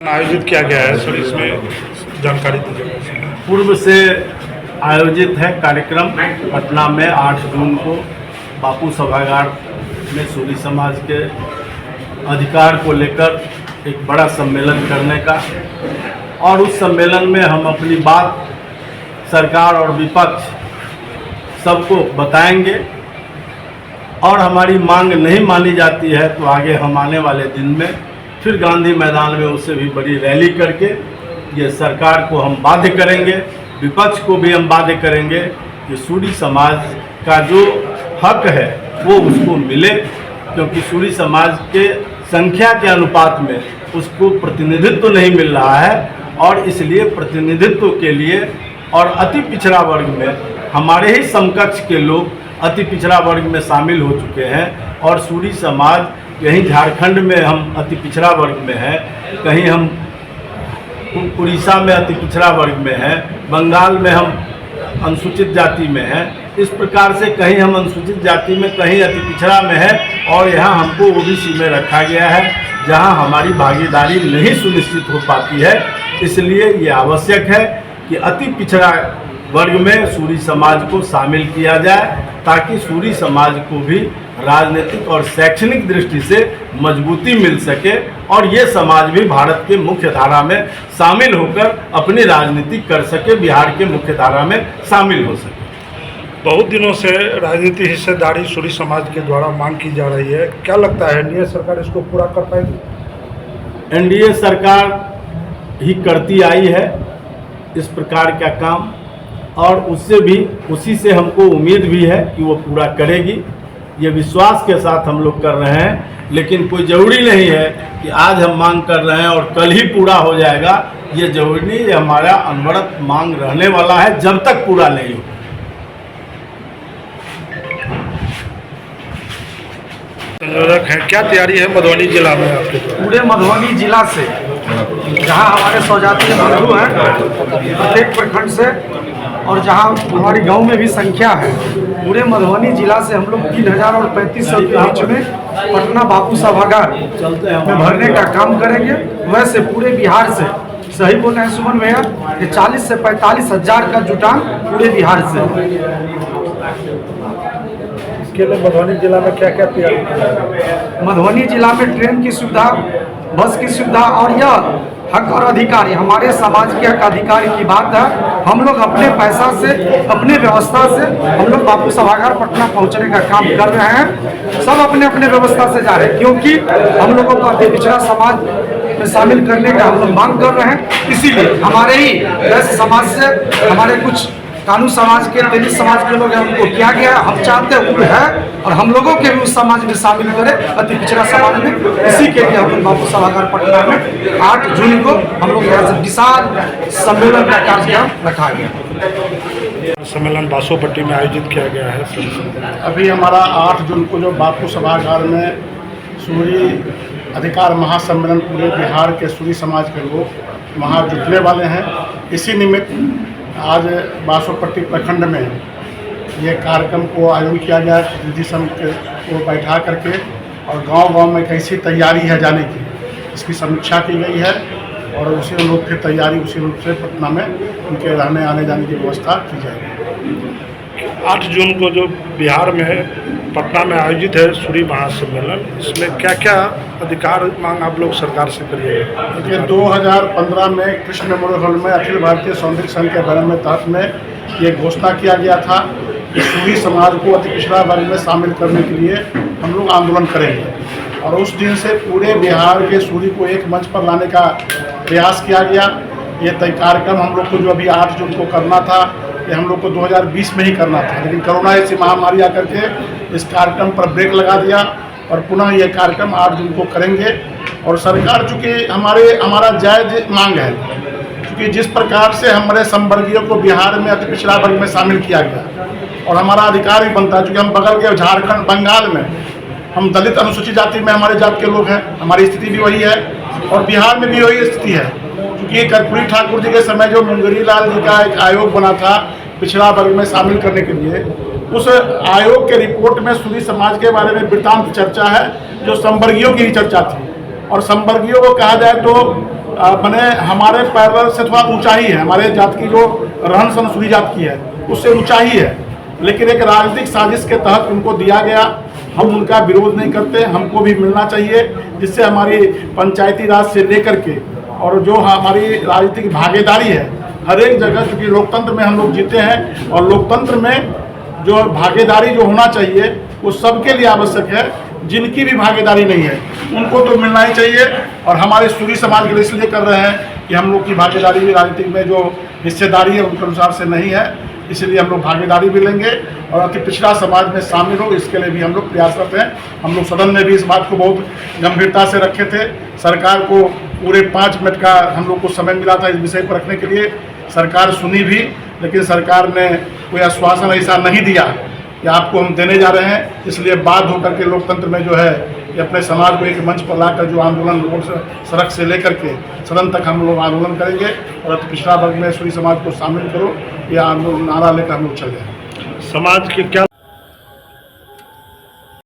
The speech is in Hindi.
आयोजित किया गया है सर, इसमें जानकारी दीजिए। पूर्व से आयोजित है कार्यक्रम पटना में 8 जून को बापू सभागार में सूरी समाज के अधिकार को लेकर एक बड़ा सम्मेलन करने का, और उस सम्मेलन में हम अपनी बात सरकार और विपक्ष सबको बताएंगे, और हमारी मांग नहीं मानी जाती है तो आगे हम आने वाले दिन में फिर गांधी मैदान में उससे भी बड़ी रैली करके ये सरकार को हम बाध्य करेंगे, विपक्ष को भी हम बाध्य करेंगे कि सूरी समाज का जो हक है वो उसको मिले, क्योंकि सूरी समाज के संख्या के अनुपात में उसको प्रतिनिधित्व नहीं मिल रहा है। और इसलिए प्रतिनिधित्व के लिए और अति पिछड़ा वर्ग में हमारे ही समकक्ष के लोग अति पिछड़ा वर्ग में शामिल हो चुके हैं, और सूरी समाज यहीं झारखंड में हम अति पिछड़ा वर्ग में हैं, कहीं हम उड़ीसा में अति पिछड़ा वर्ग में हैं, बंगाल में हम अनुसूचित जाति में हैं। इस प्रकार से कहीं हम अनुसूचित जाति में, कहीं अति पिछड़ा में है, और यहाँ हमको ओबीसी में रखा गया है जहाँ हमारी भागीदारी नहीं सुनिश्चित हो पाती है। इसलिए ये आवश्यक है कि अति पिछड़ा वर्ग में सूरी समाज को शामिल किया जाए, ताकि सूरी समाज को भी राजनीतिक और शैक्षणिक दृष्टि से मजबूती मिल सके, और ये समाज भी भारत के मुख्य धारा में शामिल होकर अपनी राजनीति कर सके, बिहार के मुख्य धारा में शामिल हो सके। बहुत दिनों से राजनीति हिस्सेदारी सूरी समाज के द्वारा मांग की जा रही है, क्या लगता है एनडीए सरकार इसको पूरा कर पाएगी? एनडीए सरकार ही करती आई है इस प्रकार का काम, और उसी से हमको उम्मीद भी है कि वो पूरा करेगी। ये विश्वास के साथ हम लोग कर रहे हैं, लेकिन कोई ज़रूरी नहीं है कि आज हम मांग कर रहे हैं और कल ही पूरा हो जाएगा। ये ज़रूरी नहीं, ये हमारा अनवरत मांग रहने वाला है जब तक पूरा नहीं हो। संयोजक हैं, क्या तैयारी है मधुबनी जिला में आपके? पूरे मधुबनी जिला से जहां हमारे स्वजातीय बंधु हैं प्रत्येक प्रखंड से, और जहां हमारी गांव में भी संख्या है, पूरे मधुबनी जिला से हम लोग 3000 और 3500 के बीच में पटना बापू सभागार में भरने का काम करेंगे। वैसे पूरे बिहार से, सही बोल रहे हैं सुमन भैया, कि 40 से 45 हज़ार का जुटान पूरे बिहार से। इसके लिए मधुबनी जिला में क्या क्या तैयारी? मधुबनी जिला में ट्रेन की सुविधा, बस की सुविधा, और यह हक और अधिकार हमारे समाज के हक अधिकार की बात है। हम लोग अपने पैसा से, अपने व्यवस्था से हम लोग बापू सभागार पटना पहुंचने का काम कर रहे हैं। सब अपने अपने व्यवस्था से जा रहे हैं, क्योंकि हम लोगों को अति पिछड़ा समाज में शामिल करने का हम लोग मांग कर रहे हैं। इसीलिए हमारे ही वैश्य समाज से, हमारे कुछ कानून समाज के, दलित समाज के लोग हैं, उनको किया गया। हम चाहते हैं वो है, और हम लोगों के भी उस समाज में शामिल करें, अति पिछड़ा समाज में। इसी के लिए हम लोग बापू सभागार पटना में 8 जून को हम लोग यहाँ से विशाल सम्मेलन का कार्यक्रम रखा गया। सम्मेलन बासोपट्टी में आयोजित किया गया है। अभी हमारा 8 जून को जो बापू सभागार में सूरी अधिकार महासम्मेलन पूरे बिहार के सूरी समाज के लोग वहाँ जुटने वाले हैं। इसी निमित्त आज बासोपट्टी प्रखंड में ये कार्यक्रम को आयोजन किया गया, प्रतिनिधि संघ को बैठा करके, और गांव-गांव में कैसी तैयारी है जाने की, इसकी समीक्षा की गई है, और उसी अनुरूप फिर तैयारी उसी रूप से पटना में उनके रहने आने जाने की व्यवस्था की जाएगी। 8 जून को जो बिहार में पटना में आयोजित है सूरी महासम्मेलन, इसमें क्या क्या अधिकार मांग आप लोग सरकार से करिएगा? देखिए, 2015 में कृष्ण मेमोरियल हॉल में अखिल भारतीय सौंदर्य संघ के बैनर में तहत में ये घोषणा किया गया था कि सूरी समाज को अति पिछड़ा वर्ग में शामिल करने के लिए हम लोग आंदोलन करेंगे, और उस दिन से पूरे बिहार के सूरी को एक मंच पर लाने का प्रयास किया गया। ये तय कार्यक्रम हम लोग को जो अभी 8 जून को करना था, ये हम लोग को 2020 में ही करना था, लेकिन कोरोना ऐसी महामारी आकर के इस कार्यक्रम पर ब्रेक लगा दिया, और पुनः ये कार्यक्रम 8 जून को करेंगे। और सरकार चूँकि हमारा जायज़ मांग है, क्योंकि जिस प्रकार से हमारे संवर्गीयों को बिहार में अति पिछड़ा वर्ग में शामिल किया गया, और हमारा अधिकार भी बनता है, चूँकि हम बगल के झारखंड, बंगाल में हम दलित अनुसूचित जाति में हमारे जात के लोग हैं, हमारी स्थिति भी वही है, और बिहार में भी वही स्थिति है। क्योंकि कर्पूरी ठाकुर जी के समय जो मुंगरी लाल जी का एक आयोग बना था पिछड़ा वर्ग में शामिल करने के लिए, उस आयोग के रिपोर्ट में सूरी समाज के बारे में वृत्तांत चर्चा है, जो संवर्गीयों की ही चर्चा थी। और संवर्गीयों को कहा जाए तो मैंने हमारे पैरल से थोड़ा ऊंचाई है, हमारे जात की जो रहन सहन सूरी जात की है उससे ऊंचाई है, लेकिन एक राजनीतिक साजिश के तहत उनको दिया गया। हम उनका विरोध नहीं करते, हमको भी मिलना चाहिए, जिससे हमारी पंचायती राज से लेकर के और जो हमारी राजनीतिक भागीदारी है हर एक जगह, क्योंकि लोकतंत्र में हम लोग जीते हैं और लोकतंत्र में जो भागीदारी जो होना चाहिए वो सबके लिए आवश्यक है। जिनकी भी भागीदारी नहीं है उनको तो मिलना ही चाहिए, और हमारे सूरी समाज के लिए इसलिए कर रहे हैं कि हम लोग की भागीदारी भी राजनीतिक में जो हिस्सेदारी है उनके अनुसार से नहीं है, इसलिए हम लोग भागीदारी भी लेंगे और अति पिछड़ा समाज में शामिल हो, इसके लिए भी हम लोग प्रयासरत हैं। हम लोग सदन में भी इस बात को बहुत गंभीरता से रखे थे। सरकार को पूरे 5 मिनट का हम लोग को समय मिला था इस विषय पर रखने के लिए, सरकार सुनी भी, लेकिन सरकार ने कोई आश्वासन ऐसा नहीं दिया कि आपको हम देने जा रहे हैं। इसलिए बाध्य होकर के लोकतंत्र में जो है कि अपने समाज को एक मंच पर लाकर जो आंदोलन रोड से सड़क से लेकर के सदन तक हम लोग आंदोलन करेंगे और अति पिछड़ा वर्ग में सूरी समाज को शामिल करो, यह आंदोलन नारा लेकर हम लोग चले। समाज के क्या